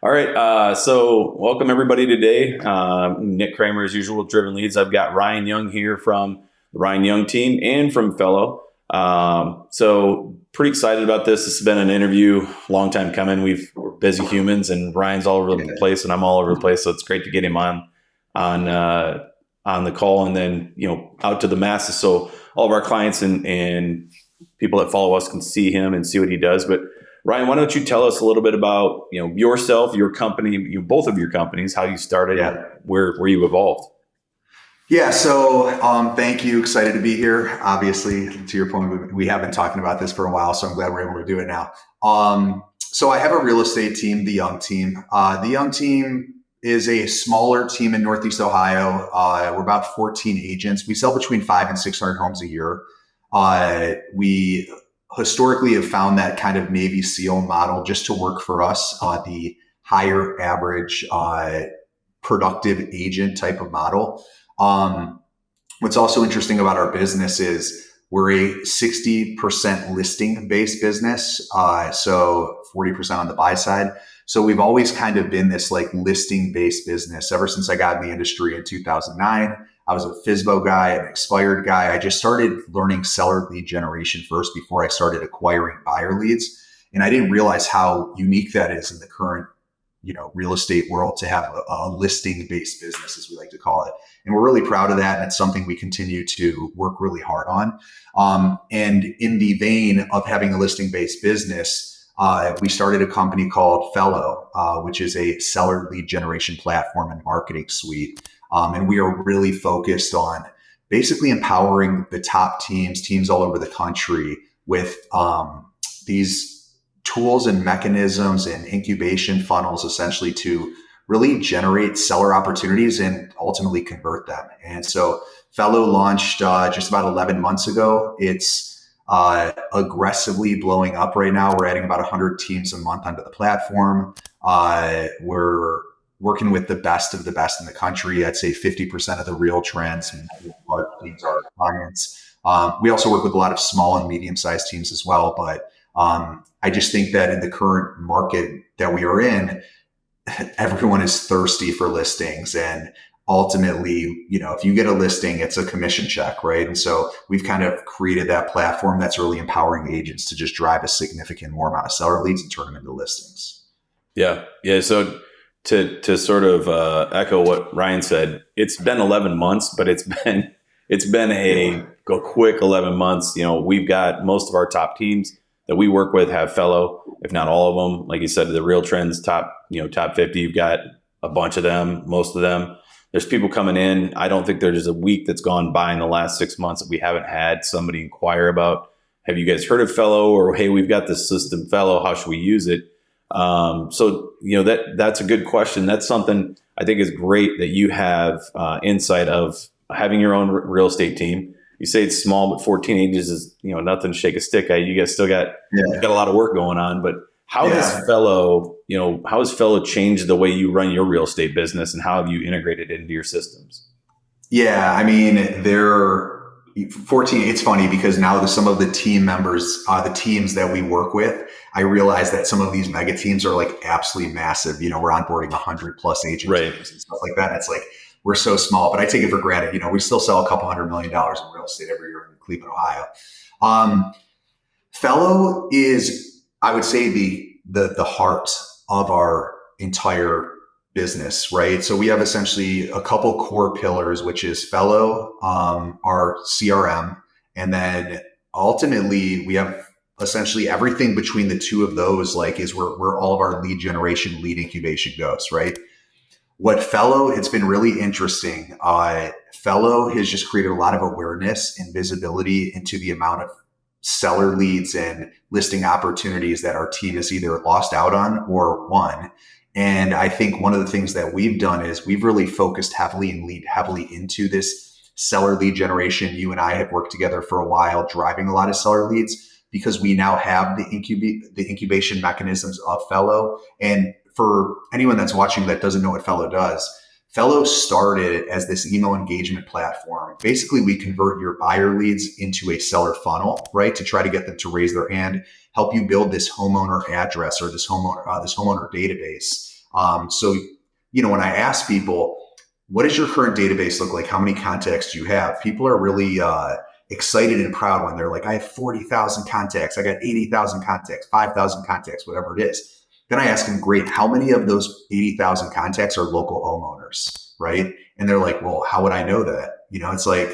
All right. So welcome everybody today. Nick Kramer, as usual, with Driven Leads. I've got Ryan Young here from the Ryan Young team and from Fello. So pretty excited about this. This has been an interview, long time coming. We're busy humans, and Ryan's all over the place, and I'm all over the place. So it's great to get him on the call, and then out to the masses, so all of our clients and people that follow us can see him and see what he does. But Ryan, why don't you tell us a little bit about yourself, your company, both of your companies, how you started, and where you evolved. Yeah. So thank you. Excited to be here. Obviously, to your point, we have been talking about this for a while, so I'm glad we're able to do it now. So I have a real estate team, the Young team. The Young team is a smaller team in Northeast Ohio. We're about 14 agents. We sell between 500 and 600 homes a year. We historically have found that kind of Navy SEAL model just to work for us, the higher average productive agent type of model. What's also interesting about our business is we're a 60% listing based business. So 40% on the buy side. So we've always kind of been this like listing based business ever since I got in the industry in 2009. I was a FSBO guy, an expired guy. I just started learning seller lead generation first before I started acquiring buyer leads. And I didn't realize how unique that is in the current real estate world to have a listing based business, as we like to call it. And we're really proud of that. And it's something we continue to work really hard on. And in the vein of having a listing based business, we started a company called Fello, which is a seller lead generation platform and marketing suite. And we are really focused on basically empowering the top teams all over the country with these tools and mechanisms and incubation funnels, essentially to really generate seller opportunities and ultimately convert them. And so Fello launched just about 11 months ago. It's aggressively blowing up right now. We're adding about 100 teams a month onto the platform. We're working with the best of the best in the country. I'd say 50% of the real trends and large teams are clients. We also work with a lot of small and medium-sized teams as well. But I just think that in the current market that we are in, everyone is thirsty for listings. And ultimately, if you get a listing, it's a commission check, right? And so we've kind of created that platform that's really empowering agents to just drive a significant more amount of seller leads and turn them into listings. Yeah. So to sort of echo what Ryan said, it's been 11 months, but it's been a quick 11 months. We've got most of our top teams that we work with have Fello, if not all of them. Like you said, the real trends top 50, you've got a bunch of them, most of them. There's people coming in. I don't think there's a week that's gone by in the last 6 months that we haven't had somebody inquire about, have you guys heard of Fello? Or, hey, we've got this system Fello, how should we use it? So that's a good question. That's something I think is great that you have insight of having your own real estate team. You say it's small, but 14 agents is nothing to shake a stick at. You guys still got you've got a lot of work going on. But how has Fello changed the way you run your real estate business, and how have you integrated it into your systems? Yeah, I mean, they're 14. It's funny because now some of the team members, the teams that we work with, I realize that some of these mega teams are like absolutely massive. We're onboarding 100 plus agents and stuff like that. It's like, we're so small, but I take it for granted. We still sell a couple $100 million in real estate every year in Cleveland, Ohio. Fello is, I would say, the heart of our entire business, right? So we have essentially a couple core pillars, which is Fello, our CRM, and then ultimately we have essentially everything between the two of those, is where all of our lead generation, lead incubation goes, right? What Fello, it's been really interesting. Fello has just created a lot of awareness and visibility into the amount of seller leads and listing opportunities that our team has either lost out on or won. And I think one of the things that we've done is we've really focused heavily and lead heavily into this seller lead generation. You and I have worked together for a while, driving a lot of seller leads because we now have the incubation mechanisms of Fello. And for anyone that's watching that doesn't know what Fello does, Fello started as this email engagement platform. Basically, we convert your buyer leads into a seller funnel, right? To try to get them to raise their hand, help you build this homeowner address or this homeowner database So, when I ask people, what does your current database look like? How many contacts do you have? People are really excited and proud when they're like, I have 40,000 contacts. I got 80,000 contacts, 5,000 contacts, whatever it is. Then I ask them, great, how many of those 80,000 contacts are local homeowners, right? And they're like, well, how would I know that? It's like,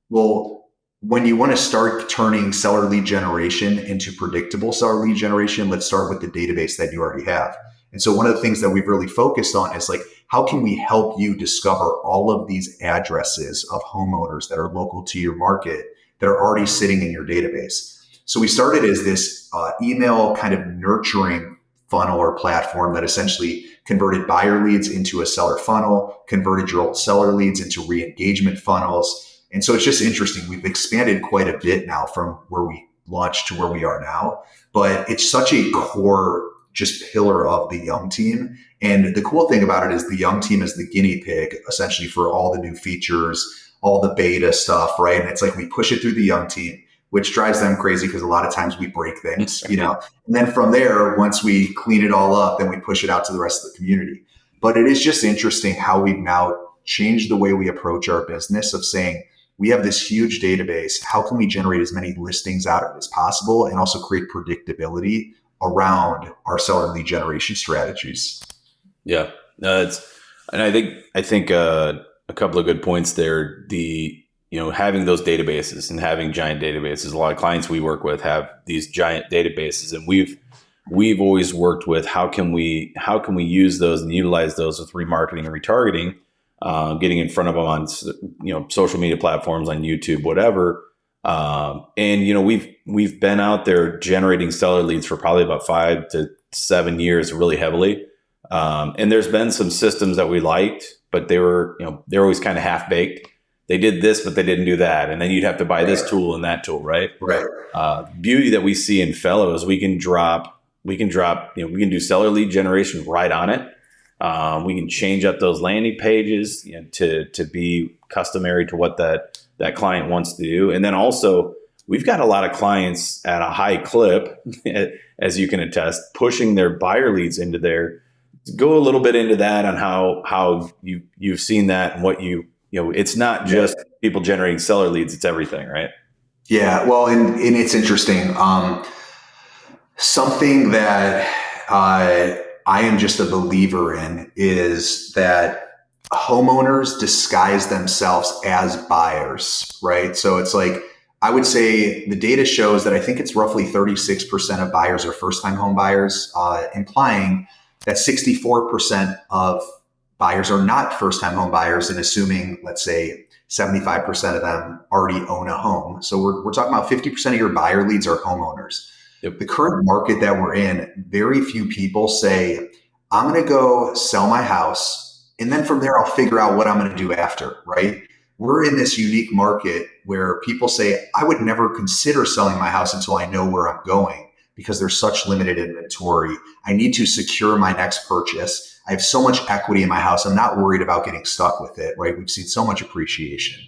well, when you want to start turning seller lead generation into predictable seller lead generation, let's start with the database that you already have. And so one of the things that we've really focused on is like, how can we help you discover all of these addresses of homeowners that are local to your market that are already sitting in your database? So we started as this email kind of nurturing funnel or platform that essentially converted buyer leads into a seller funnel, converted your old seller leads into re-engagement funnels. And so it's just interesting. We've expanded quite a bit now from where we launched to where we are now, but it's such a core just pillar of the Young team. And the cool thing about it is the Young team is the guinea pig essentially for all the new features, all the beta stuff, right? And it's like we push it through the Young team, which drives them crazy because a lot of times we break things, And then from there, once we clean it all up, then we push it out to the rest of the community. But it is just interesting how we've now changed the way we approach our business of saying, we have this huge database. How can we generate as many listings out of it as possible and also create predictability around our seller lead generation strategies? Yeah, and I think a couple of good points there. Having those databases and having giant databases. A lot of clients we work with have these giant databases, and we've always worked with how can we use those and utilize those with remarketing and retargeting. Getting in front of them on social media platforms, on YouTube, whatever. And we've been out there generating seller leads for probably about 5 to 7 years, really heavily. And there's been some systems that we liked, but they're always kind of half baked. They did this, but they didn't do that, and then you'd have to buy this tool and that tool, right? Right. Beauty that we see in Fello is we can do seller lead generation right on it. We can change up those landing pages to be customary to what that client wants to do. And then also, we've got a lot of clients at a high clip, as you can attest, pushing their buyer leads into there. Go a little bit into that on how you've seen that and what it's not just people generating seller leads, it's everything, right? Yeah, well, and it's interesting. Something that I am just a believer in is that homeowners disguise themselves as buyers, right? So it's like, I would say the data shows that I think it's roughly 36% of buyers are first-time home buyers, implying that 64% of buyers are not first-time home buyers, and assuming, let's say, 75% of them already own a home. So we're talking about 50% of your buyer leads are homeowners. Yep. The current market that we're in, very few people say, I'm going to go sell my house, and then from there, I'll figure out what I'm going to do after, right? We're in this unique market where people say, I would never consider selling my house until I know where I'm going because there's such limited inventory. I need to secure my next purchase. I have so much equity in my house. I'm not worried about getting stuck with it, right? We've seen so much appreciation.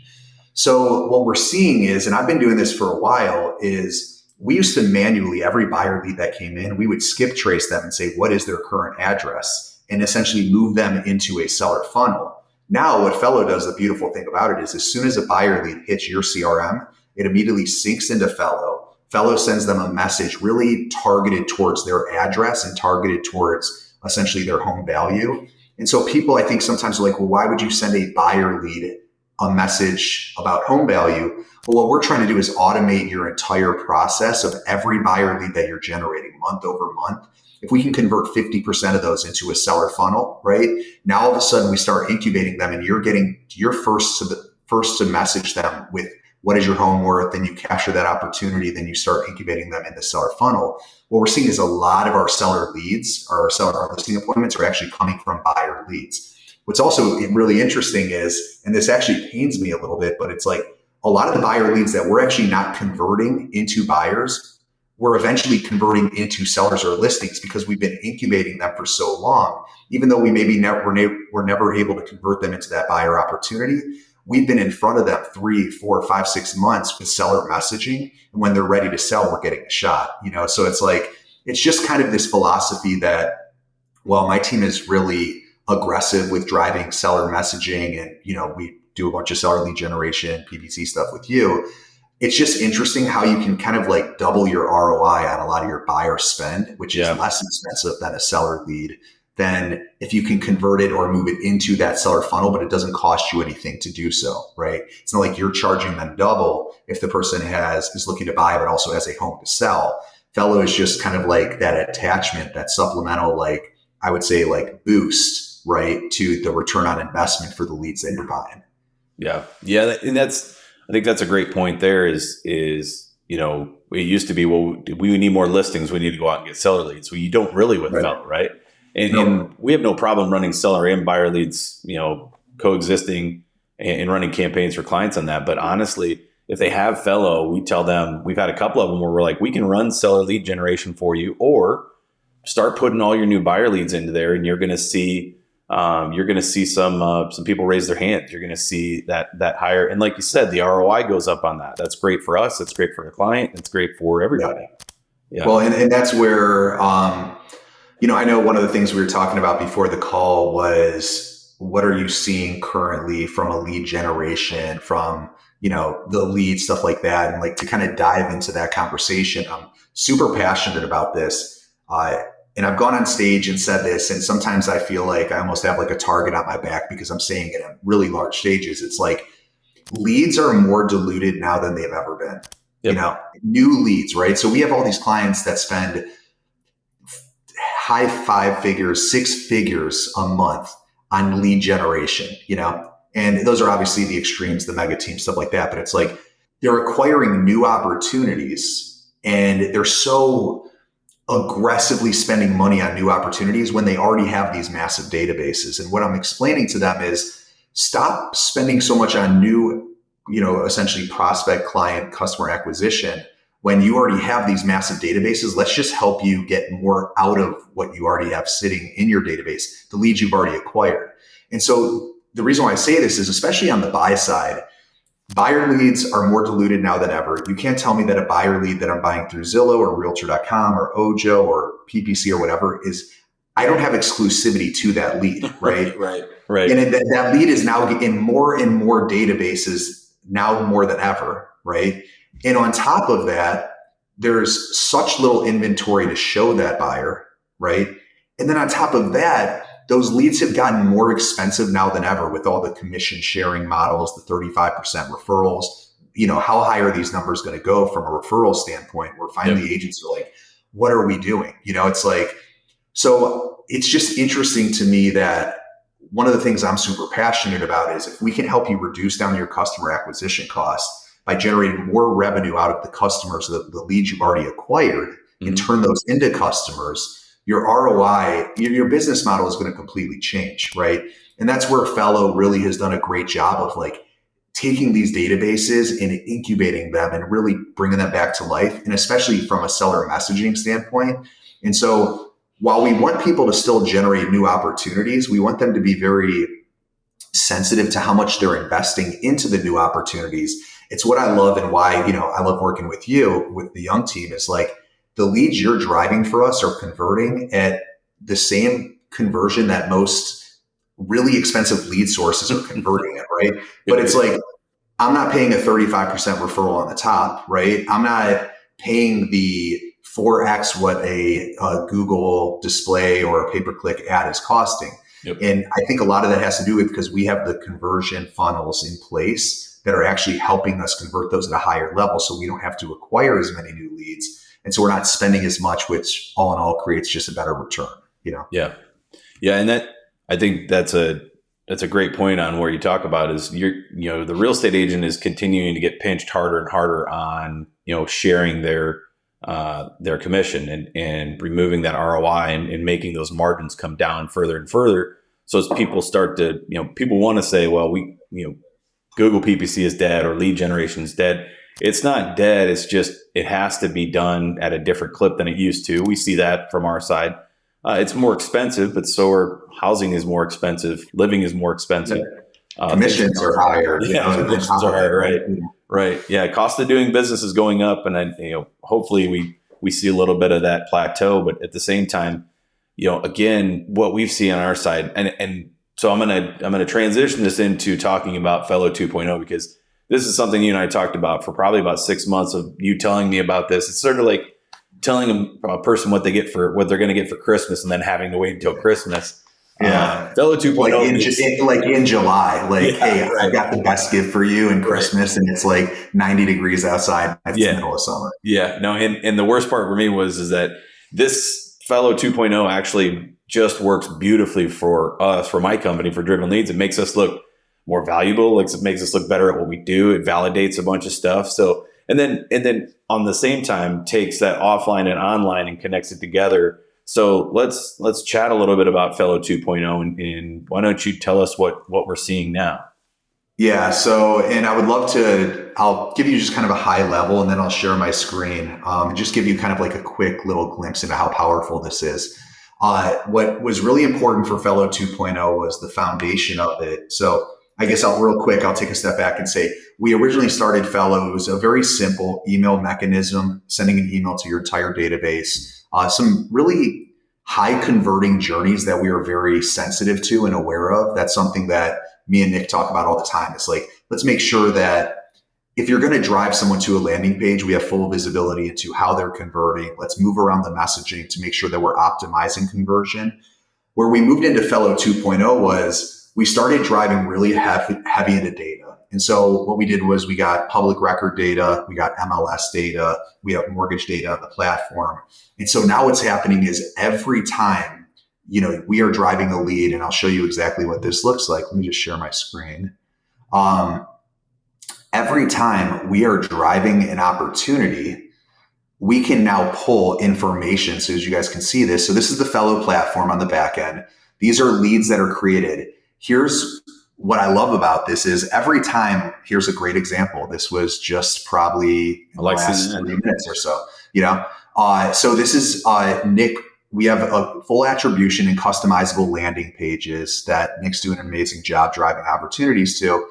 So what we're seeing is, and I've been doing this for a while, is we used to manually, every buyer lead that came in, we would skip trace them and say, what is their current address? And essentially move them into a seller funnel. Now what Fello does, the beautiful thing about it is as soon as a buyer lead hits your CRM, it immediately syncs into Fello. Fello sends them a message really targeted towards their address and targeted towards essentially their home value. And so people, I think sometimes are like, well, why would you send a buyer lead a message about home value? Well, what we're trying to do is automate your entire process of every buyer lead that you're generating month over month. If we can convert 50% of those into a seller funnel, right? Now all of a sudden we start incubating them and you're first to message them with what is your home worth, and you capture that opportunity, then you start incubating them in the seller funnel. What we're seeing is a lot of our seller leads, our listing appointments are actually coming from buyer leads. What's also really interesting is, and this actually pains me a little bit, but it's like a lot of the buyer leads that we're actually not converting into buyers, we're eventually converting into sellers or listings because we've been incubating them for so long. Even though we maybe were never able to convert them into that buyer opportunity, we've been in front of them 3, 4, 5, 6 months with seller messaging. And when they're ready to sell, we're getting a shot, So it's like, it's just kind of this philosophy that Well, my team is really aggressive with driving seller messaging, and we do a bunch of seller lead generation, PPC stuff with you. It's just interesting how you can kind of like double your ROI on a lot of your buyer spend, which is less expensive than a seller lead. Then if you can convert it or move it into that seller funnel, but it doesn't cost you anything to do so, right? It's not like you're charging them double if the person is looking to buy, but also has a home to sell. Fello is just kind of like that attachment, that supplemental, like I would say like boost, right, to the return on investment for the leads that you're buying. Yeah. Yeah. And I think that's a great point there it used to be, well, we need more listings. We need to go out and get seller leads. Well, you don't really with Fello, right? And we have no problem running seller and buyer leads, coexisting and running campaigns for clients on that. But honestly, if they have Fello, we tell them, we've had a couple of them where we're like, we can run seller lead generation for you, or start putting all your new buyer leads into there, and you're going to see some people raise their hands. You're going to see that higher, and like you said, the ROI goes up on that. That's great for us. It's great for the client. It's great for everybody. Yeah. Well, and that's where I know one of the things we were talking about before the call was, what are you seeing currently from a lead generation, from the lead, stuff like that, and like to kind of dive into that conversation. I'm super passionate about this. And I've gone on stage and said this, and sometimes I feel like I almost have like a target on my back because I'm saying it at really large stages. It's like leads are more diluted now than they've ever been. Yep. New leads, right? So we have all these clients that spend high 5 figures, 6 figures a month on lead generation, and those are obviously the extremes, the mega team, stuff like that. But it's like they're acquiring new opportunities, and they're so aggressively spending money on new opportunities when they already have these massive databases. And what I'm explaining to them is, stop spending so much on new, essentially prospect, client, customer acquisition when you already have these massive databases. Let's just help you get more out of what you already have sitting in your database, the leads you've already acquired. And so the reason why I say this is, especially on the buy side, buyer leads are more diluted now than ever. You can't tell me that a buyer lead that I'm buying through Zillow or Realtor.com or Ojo or PPC or whatever I don't have exclusivity to that lead, right? Right. And that lead is now in more and more databases now more than ever, right? And on top of that, there's such little inventory to show that buyer, right? And then on top of that, those leads have gotten more expensive now than ever with all the commission sharing models, the 35% referrals. How high are these numbers going to go from a referral standpoint, where finally the agents are like, what are we doing? It's like, so it's just interesting to me that one of the things I'm super passionate about is, if we can help you reduce down your customer acquisition costs by generating more revenue out of the customers, the leads you've already acquired, and turn those into customers, your ROI, your business model is going to completely change, right? And that's where Fello really has done a great job of like taking these databases and incubating them and really bringing them back to life, and especially from a seller messaging standpoint. And so while we want people to still generate new opportunities, we want them to be very sensitive to how much they're investing into the new opportunities. It's what I love, and why, I love working with you, with the young team, is like, the leads you're driving for us are converting at the same conversion that most really expensive lead sources are converting at, right? But it's like, I'm not paying a 35% referral on the top, right? I'm not paying the 4x what a Google display or a pay-per-click ad is costing. Yep. And I think a lot of that has to do with, because we have the conversion funnels in place that are actually helping us convert those at a higher level, so we don't have to acquire as many new leads. And so we're not spending as much, which all in all creates just a better return, Yeah. And I think that's a great point on where you talk about is the real estate agent is continuing to get pinched harder and harder on, sharing their commission and removing that ROI and making those margins come down further and further. So as people start to, people want to say, well, Google PPC is dead or lead generation is dead. It's not dead. It's just, it has to be done at a different clip than it used to. We see that from our side. It's more expensive, but housing is more expensive. Living is more expensive. Commissions are higher. Commissions are higher, right. Yeah. Cost of doing business is going up. And then, hopefully we see a little bit of that plateau, but at the same time, again, what we've seen on our side, and so I'm gonna transition this into talking about Fello 2.0, because this is something you and I talked about for probably about 6 months of you telling me about this. It's sort of like telling a person what they're going to get for Christmas and then having to wait until Christmas. Yeah. Fello 2.0 in July, hey, right. I've got the best gift for you in Christmas, and it's like 90 degrees outside. It's the middle of summer. Yeah. No. And the worst part for me is that this Fello 2.0 actually just works beautifully for us, for my company, for Driven Leads. It makes us look more valuable. Like, it makes us look better at what we do. It validates a bunch of stuff. So, and then on the same time takes that offline and online and connects it together. So let's chat a little bit about Fello 2.0, and why don't you tell us what we're seeing now? Yeah. So, and I would love to, I'll give you just kind of a high level, and then I'll share my screen, and just give you kind of like a quick little glimpse into how powerful this is. What was really important for Fello 2.0 was the foundation of it. So I guess I'll take a step back and say, we originally started Fello. It was a very simple email mechanism, sending an email to your entire database. Some really high converting journeys that we are very sensitive to and aware of. That's something that me and Nick talk about all the time. It's like, let's make sure that if you're going to drive someone to a landing page, we have full visibility into how they're converting. Let's move around the messaging to make sure that we're optimizing conversion. Where we moved into Fello 2.0 was we started driving really heavy into data. And so what we did was we got public record data, we got MLS data, we have mortgage data on the platform. And so now what's happening is every time, we are driving a lead, and I'll show you exactly what this looks like. Let me just share my screen. Every time we are driving an opportunity, we can now pull information. So as you guys can see this, so this is the Fello platform on the back end. These are leads that are created. Here's what I love about this is every time, here's a great example. This was just probably in the last 3 minutes or so, So this is Nick. We have a full attribution and customizable landing pages that Nick's doing an amazing job driving opportunities to.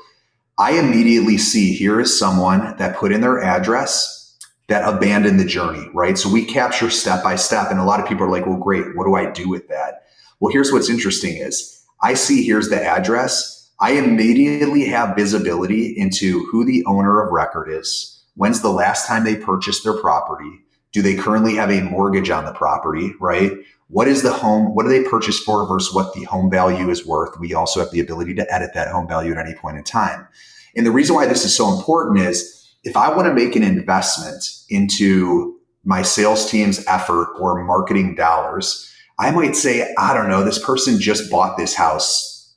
I immediately see here is someone that put in their address that abandoned the journey, right? So we capture step by step, and a lot of people are like, well, great. What do I do with that? Well, here's what's interesting is I see here's the address. I immediately have visibility into who the owner of record is. When's the last time they purchased their property? Do they currently have a mortgage on the property, right? What is the home? What do they purchase for versus what the home value is worth? We also have the ability to edit that home value at any point in time. And the reason why this is so important is if I want to make an investment into my sales team's effort or marketing dollars, I might say, I don't know, this person just bought this house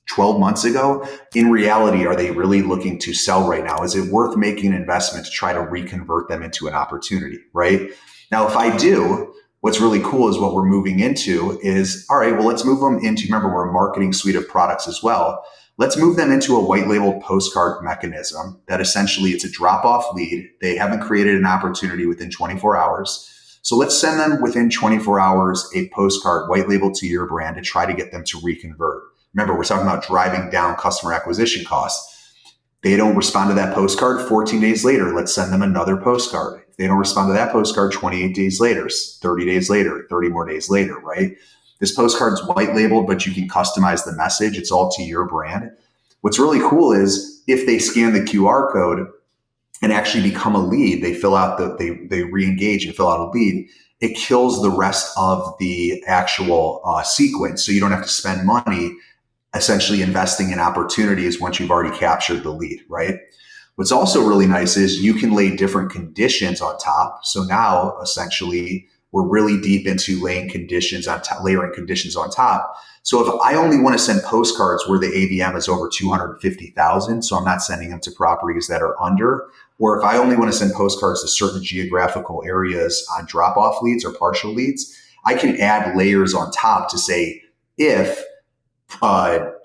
12 months ago. In reality, are they really looking to sell right now? Is it worth making an investment to try to reconvert them into an opportunity, right? Now, if I do, what's really cool is what we're moving into is, all right, well, let's move them into, remember, we're a marketing suite of products as well. Let's move them into a white label postcard mechanism that essentially it's a drop-off lead. They haven't created an opportunity within 24 hours. So let's send them within 24 hours a postcard white label to your brand to try to get them to reconvert. Remember, we're talking about driving down customer acquisition costs. They don't respond to that postcard 14 days later. Let's send them another postcard. If they don't respond to that postcard 28 days later, 30 days later, 30 more days later, right? This postcard's white labeled, but you can customize the message. It's all to your brand. What's really cool is if they scan the QR code and actually become a lead, they fill out they re-engage and fill out a lead. It kills the rest of the actual sequence. So you don't have to spend money essentially investing in opportunities once you've already captured the lead, right? What's also really nice is you can lay different conditions on top. So now essentially we're really deep into layering conditions on top. So if I only want to send postcards where the AVM is over 250,000, so I'm not sending them to properties that are under, or if I only want to send postcards to certain geographical areas on drop-off leads or partial leads, I can add layers on top to say, if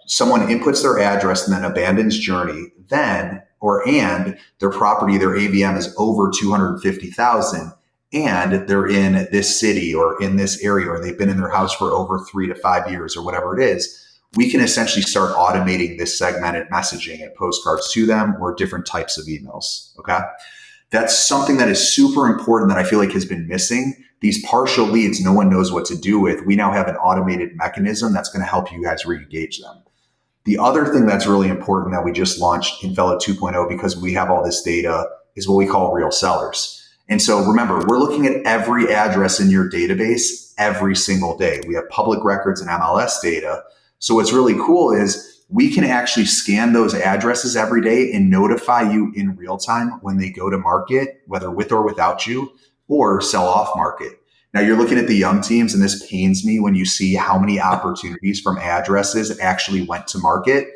someone inputs their address and then abandons journey, and their property, their AVM is over 250,000, and they're in this city or in this area, or they've been in their house for over 3 to 5 years or whatever it is, we can essentially start automating this segmented messaging and postcards to them or different types of emails. Okay. That's something that is super important that I feel like has been missing. These partial leads, no one knows what to do with. We now have an automated mechanism that's going to help you guys re-engage them. The other thing that's really important that we just launched in Fello 2.0, because we have all this data, is what we call real sellers. And so remember, we're looking at every address in your database every single day. We have public records and MLS data. So what's really cool is we can actually scan those addresses every day and notify you in real time when they go to market, whether with or without you, or sell off market. Now you're looking at the young teams, and this pains me when you see how many opportunities from addresses actually went to market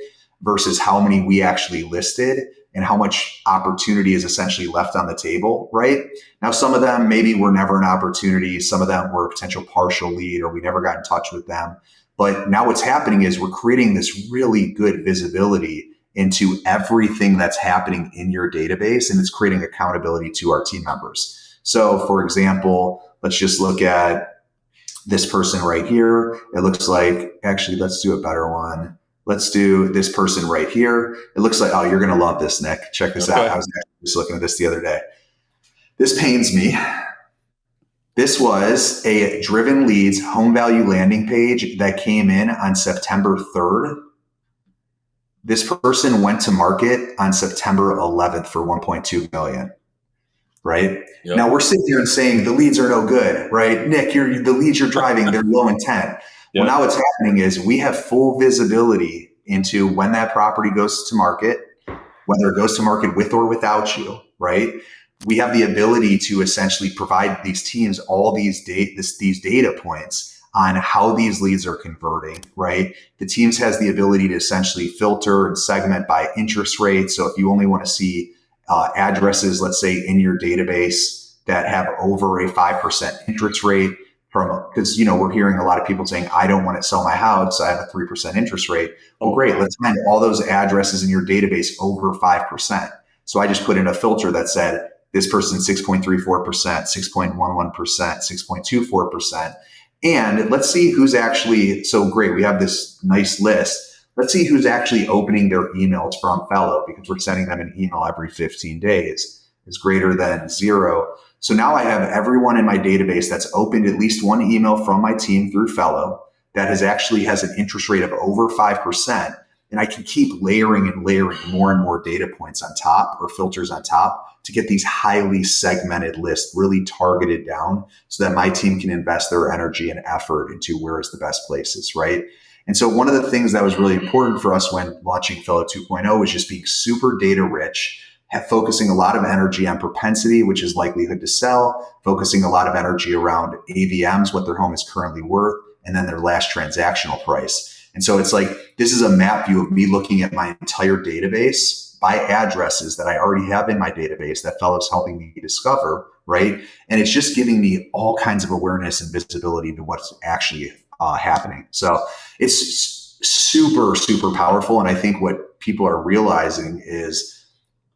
versus how many we actually listed, and how much opportunity is essentially left on the table, right? Now, some of them maybe were never an opportunity. Some of them were a potential partial lead, or we never got in touch with them. But now what's happening is we're creating this really good visibility into everything that's happening in your database, and it's creating accountability to our team members. So for example, let's just look at this person right here. It looks like, actually, let's do a better one. Let's do this person right here. It looks like, oh, you're going to love this, Nick. Check this out. I was actually just looking at this the other day. This pains me. This was a Driven Leads home value landing page that came in on September 3rd. This person went to market on September 11th for 1.2 million. Right? Yep. Now we're sitting here and saying the leads are no good, right? Nick, the leads you're driving, they're low intent. Yep. Well, now what's happening is we have full visibility into when that property goes to market, whether it goes to market with or without you, right? We have the ability to essentially provide these teams all these data points on how these leads are converting, right? The teams has the ability to essentially filter and segment by interest rate. So if you only want to see addresses, let's say in your database that have over a 5% interest rate, because we're hearing a lot of people saying, I don't want to sell my house, I have a 3% interest rate. Well, great, let's find all those addresses in your database over 5%. So I just put in a filter that said this person 6.34%, 6.11%, 6.24%. And let's see who's actually, so great, we have this nice list. Let's see who's actually opening their emails from Fello, because we're sending them an email every 15 days. Is greater than 0. So now I have everyone in my database that's opened at least one email from my team through Fello that has an interest rate of over 5%. And I can keep layering and layering more and more data points on top, or filters on top, to get these highly segmented lists really targeted down so that my team can invest their energy and effort into where is the best places, right? And so one of the things that was really important for us when launching Fello 2.0 was just being super data rich, focusing a lot of energy on propensity, which is likelihood to sell, focusing a lot of energy around AVMs, what their home is currently worth, and then their last transactional price. And so it's like, this is a map view of me looking at my entire database by addresses that I already have in my database that Fello's helping me discover, right? And it's just giving me all kinds of awareness and visibility to what's actually happening. So it's super, super powerful. And I think what people are realizing is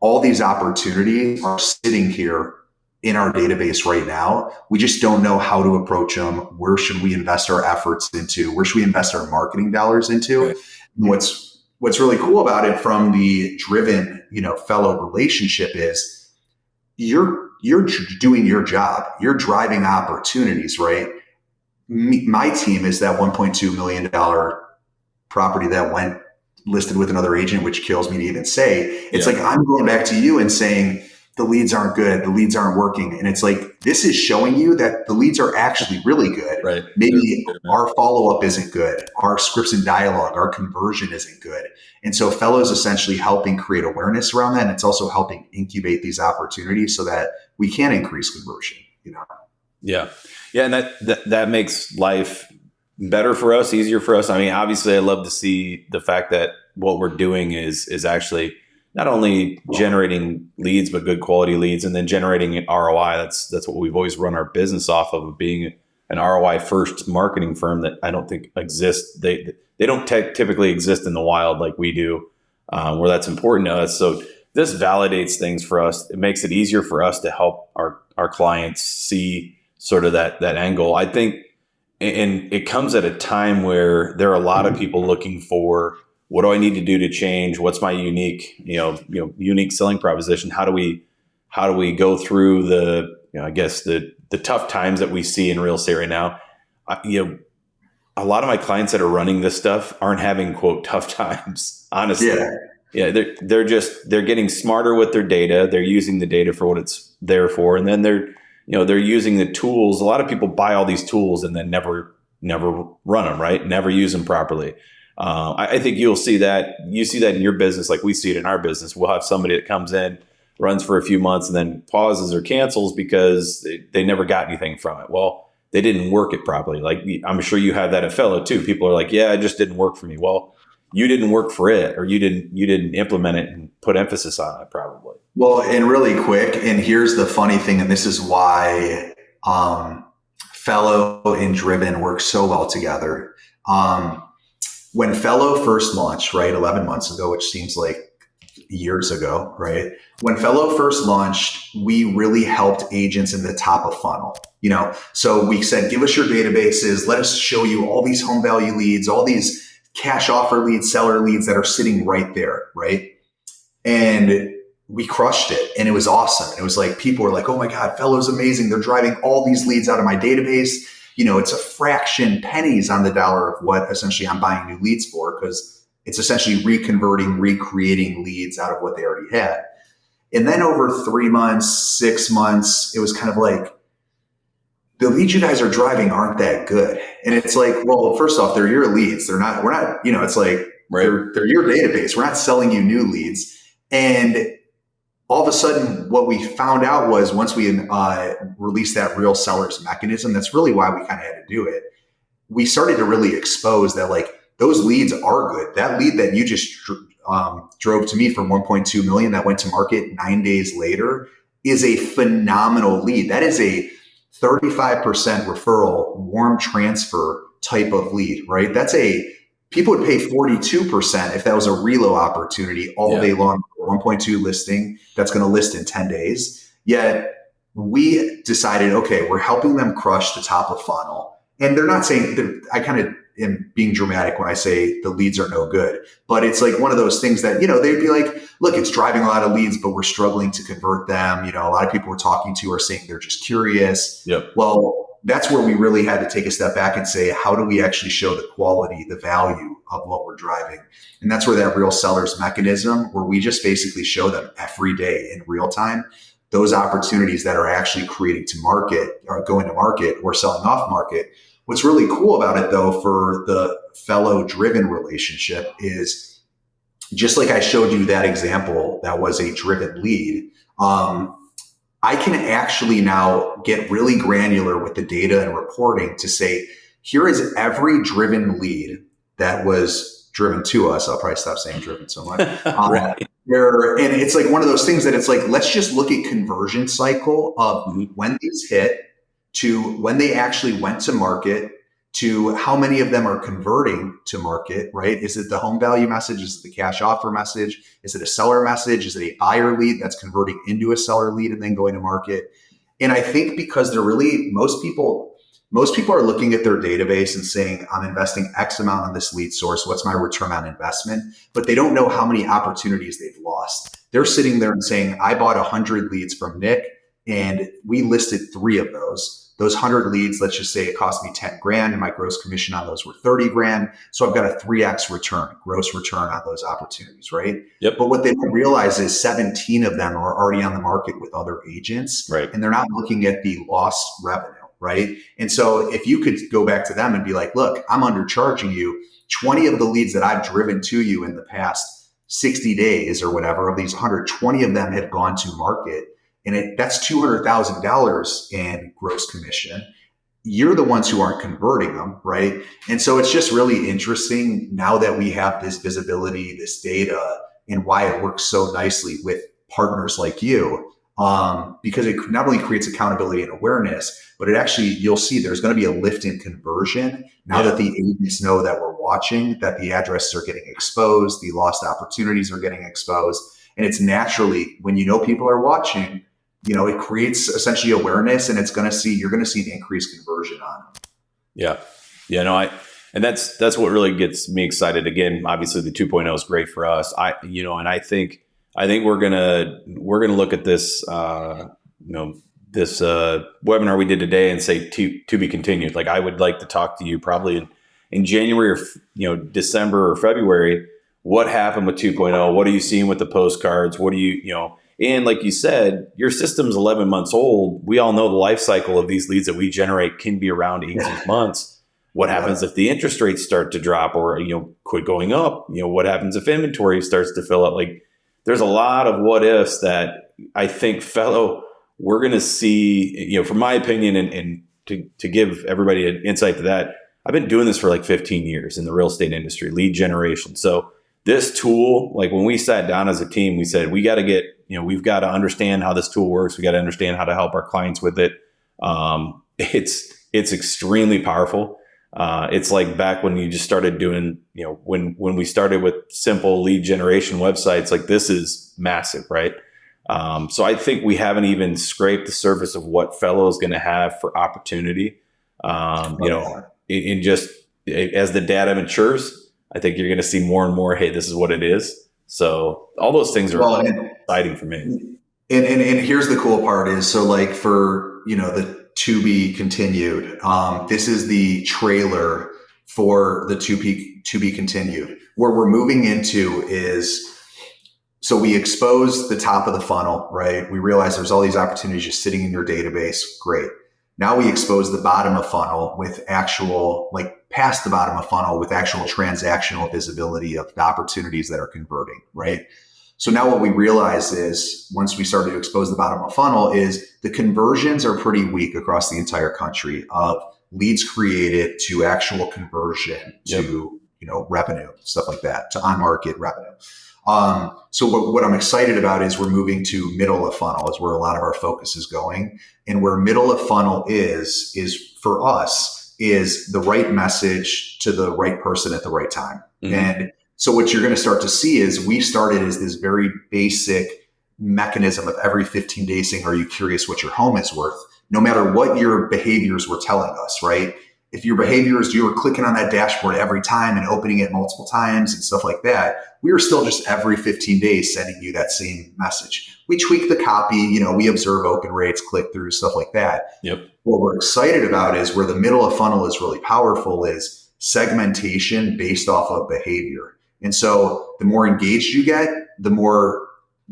all these opportunities are sitting here in our database right now. We just don't know how to approach them. Where should we invest our efforts into? Where should we invest our marketing dollars into? Right. What's really cool about it from the Driven, Fello relationship is you're doing your job. You're driving opportunities, right? My team is that $1.2 million property that went listed with another agent, which kills me to even say. It's like I'm going back to you and saying the leads aren't good, the leads aren't working. And it's like, this is showing you that the leads are actually really good. Right. Maybe our follow-up isn't good. Our scripts and dialogue, our conversion isn't good. And so Fello is essentially helping create awareness around that. And it's also helping incubate these opportunities so that we can increase conversion, Yeah. Yeah. And that makes life better for us, easier for us. I mean, obviously I love to see the fact that what we're doing is actually not only generating leads, but good quality leads, and then generating an ROI. That's what we've always run our business off of being an ROI first marketing firm that I don't think exists. They don't typically exist in the wild like we do, where that's important to us. So this validates things for us. It makes it easier for us to help our clients see sort of that angle. I think, and it comes at a time where there are a lot of people looking for, what do I need to do to change? What's my unique selling proposition? How do how do we go through the, I guess the tough times that we see in real estate right now. A lot of my clients that are running this stuff aren't having quote tough times, honestly. Yeah. Yeah, they're getting smarter with their data. They're using the data for what it's there for, and then they're using the tools. A lot of people buy all these tools and then never run them, right? Never use them properly. I think you'll see that. You see that in your business, like we see it in our business. We'll have somebody that comes in, runs for a few months, and then pauses or cancels because they never got anything from it. Well, they didn't work it properly. Like I'm sure you have that at Fello too. People are like, yeah, it just didn't work for me. Well, you didn't work for it, or you didn't implement it and put emphasis on it probably. Well, and really quick, and here's the funny thing, and this is why Fello and Driven work so well together. When Fello first launched, right, 11 months ago, which seems like years ago, right? When Fello first launched, we really helped agents in the top of funnel. So we said, give us your databases. Let us show you all these home value leads, all these cash offer leads, seller leads that are sitting right there, right? And we crushed it, and it was awesome. And it was like, people were like, oh my God, Fello's amazing. They're driving all these leads out of my database. It's a fraction, pennies on the dollar of what essentially I'm buying new leads for, because it's essentially recreating leads out of what they already had. And then over 3 months, 6 months, it was kind of like, the leads you guys are driving aren't that good. And it's like, well, first off, they're your leads. We're not, it's like, right. They're your database. We're not selling you new leads. And all of a sudden, what we found out was, once we released that real sellers mechanism, that's really why we kind of had to do it. We started to really expose that, like, those leads are good. That lead that you just drove to me for 1.2 million that went to market 9 days later is a phenomenal lead. That is a 35% referral, warm transfer type of lead, right? People would pay 42% if that was a reload opportunity all day long, 1.2 listing that's going to list in 10 days. Yet we decided, okay, we're helping them crush the top of funnel. And they're not saying, I kind of am being dramatic when I say the leads are no good, but it's like one of those things that, they'd be like, look, it's driving a lot of leads, but we're struggling to convert them. A lot of people we're talking to are saying they're just curious. Yep. Well, that's where we really had to take a step back and say, how do we actually show the quality, the value of what we're driving? And that's where that real sellers mechanism, where we just basically show them every day in real time those opportunities that are actually creating to market or going to market or selling off market. What's really cool about it, though, for the Fello driven relationship is, just like I showed you that example that was a driven lead, I can actually now get really granular with the data and reporting to say, here is every driven lead that was driven to us. I'll probably stop saying driven so much. Right. And it's like one of those things that it's like, let's just look at conversion cycle of when these hit to when they actually went to market, to how many of them are converting to market, right? Is it the home value message? Is it the cash offer message? Is it a seller message? Is it a buyer lead that's converting into a seller lead and then going to market? And I think because they're really, most people are looking at their database and saying, I'm investing X amount on this lead source. What's my return on investment? But they don't know how many opportunities they've lost. They're sitting there and saying, I bought 100 leads from Nick and we listed 3 of those. Those 100 leads, let's just say it cost me 10 grand and my gross commission on those were 30 grand. So I've got a 3X gross return on those opportunities, right? Yep. But what they don't realize is 17 of them are already on the market with other agents, right? And they're not looking at the lost revenue, right? And so if you could go back to them and be like, look, I'm undercharging you. 20 of the leads that I've driven to you in the past 60 days or whatever, of these 120 of them have gone to market. And that's $200,000 in gross commission. You're the ones who aren't converting them, right? And so it's just really interesting now that we have this visibility, this data, and why it works so nicely with partners like you, because it not only creates accountability and awareness, but it actually, you'll see there's going to be a lift in conversion now that the agents know that we're watching, that the addresses are getting exposed, the lost opportunities are getting exposed. And it's naturally, when people are watching, it creates essentially awareness, and you're going to see an increased conversion on it. Yeah. And that's what really gets me excited. Again, obviously the 2.0 is great for us. And I think I think we're gonna look at this this webinar we did today and say to be continued. Like I would like to talk to you probably in January or December or February. What happened with 2.0? What are you seeing with the postcards? What do and like you said, your system's 11 months old. We all know the life cycle of these leads that we generate can be around 18 months. What happens if the interest rates start to drop or quit going up? What happens if inventory starts to fill up? Like there's a lot of what ifs that I think Fello we're going to see. From my opinion, and to give everybody an insight to that, I've been doing this for like 15 years in the real estate industry, lead generation. So this tool, like when we sat down as a team, we said, we've got to understand how this tool works. We got to understand how to help our clients with it. It's extremely powerful. It's like back when you just started doing, when we started with simple lead generation websites, like this is massive, right? So I think we haven't even scraped the surface of what Fello is going to have for opportunity. In just as the data matures, I think you're going to see more and more, hey, this is what it is. So all those things are exciting for me. And here's the cool part is, so like for, the to be continued, this is the trailer for the to be continued. Where we're moving into is, so we expose the top of the funnel, right? We realize there's all these opportunities just sitting in your database. Great. Now we expose the bottom of funnel with actual, like past the bottom of funnel with actual transactional visibility of the opportunities that are converting, right? So now what we realize is once we started to expose the bottom of funnel is the conversions are pretty weak across the entire country of leads created to actual conversion to, revenue, stuff like that, to on-market revenue. So what I'm excited about is we're moving to middle of funnel is where a lot of our focus is going. And where middle of funnel is for us is the right message to the right person at the right time. Mm-hmm. And so what you're going to start to see is we started as this very basic mechanism of every 15 days saying, are you curious what your home is worth? No matter what your behaviors were telling us, right? If your behaviors, you were clicking on that dashboard every time and opening it multiple times and stuff like that, we were still just every 15 days sending you that same message. We tweak the copy, we observe open rates, click through, stuff like that. Yep. What we're excited about is where the middle of funnel is really powerful is segmentation based off of behavior. And so the more engaged you get, the more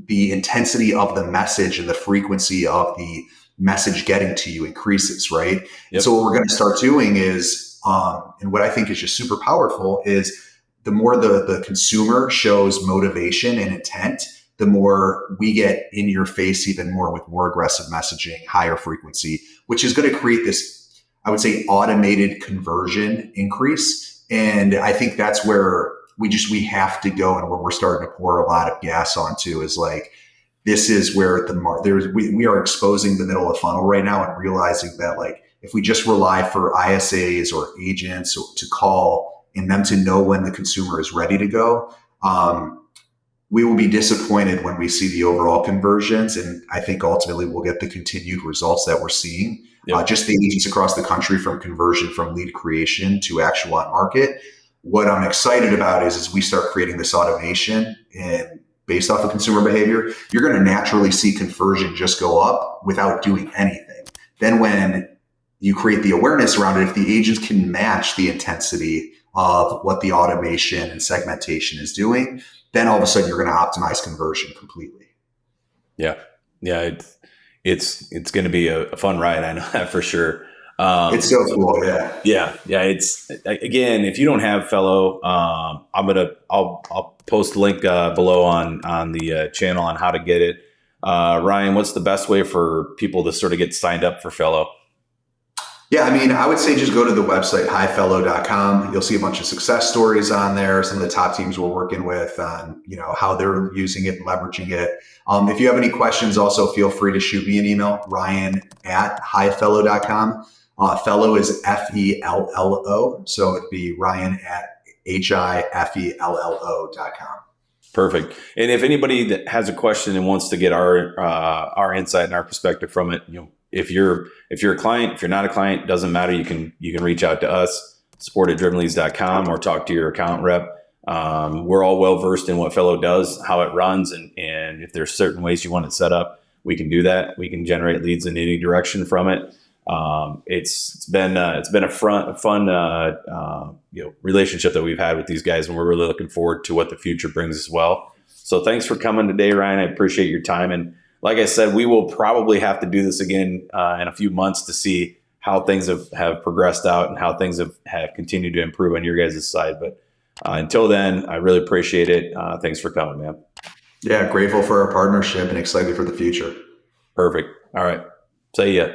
the intensity of the message and the frequency of the message getting to you increases, right? Yep. So what we're going to start doing is, and what I think is just super powerful is the more the consumer shows motivation and intent, the more we get in your face even more with more aggressive messaging, higher frequency, which is going to create this, I would say, automated conversion increase. And I think that's where we have to go, and where we're starting to pour a lot of gas onto is like, this is where we are exposing the middle of funnel right now and realizing that like, if we just rely for ISAs or agents to call and them to know when the consumer is ready to go, we will be disappointed when we see the overall conversions. And I think ultimately we'll get the continued results that we're seeing. Yep. Just the agents across the country from conversion from lead creation to actual on market. What I'm excited about is we start creating this automation and based off of consumer behavior, you're going to naturally see conversion just go up without doing anything. Then when you create the awareness around it, if the agents can match the intensity of what the automation and segmentation is doing, then all of a sudden you're going to optimize conversion completely. Yeah. Yeah. It's going to be a fun ride. I know that for sure. It's so cool. Yeah. Yeah. Yeah. It's again, if you don't have Fello, I'll post a link below on the channel on how to get it. Ryan, what's the best way for people to sort of get signed up for Fello? Yeah, I mean, I would say just go to the website, hifello.com. You'll see a bunch of success stories on there. Some of the top teams we're working with on, how they're using it and leveraging it. If you have any questions, also feel free to shoot me an email, ryan@hifello.com. Fello is Fello. So it'd be ryan@hifello.com. Perfect. And if anybody that has a question and wants to get our insight and our perspective from it, if you're a client, if you're not a client, doesn't matter. You can reach out to us, support@drivenleads.com, or talk to your account rep. We're all well versed in what Fello does, how it runs, and if there's certain ways you want it set up, we can do that. We can generate leads in any direction from it. It's been a fun relationship that we've had with these guys, and we're really looking forward to what the future brings as well. So thanks for coming today, Ryan. I appreciate your time, and like I said, we will probably have to do this again in a few months to see how things have progressed out and how things have continued to improve on your guys' side. But until then, I really appreciate it. Thanks for coming, man. Yeah, grateful for our partnership and excited for the future. Perfect. All right. See ya.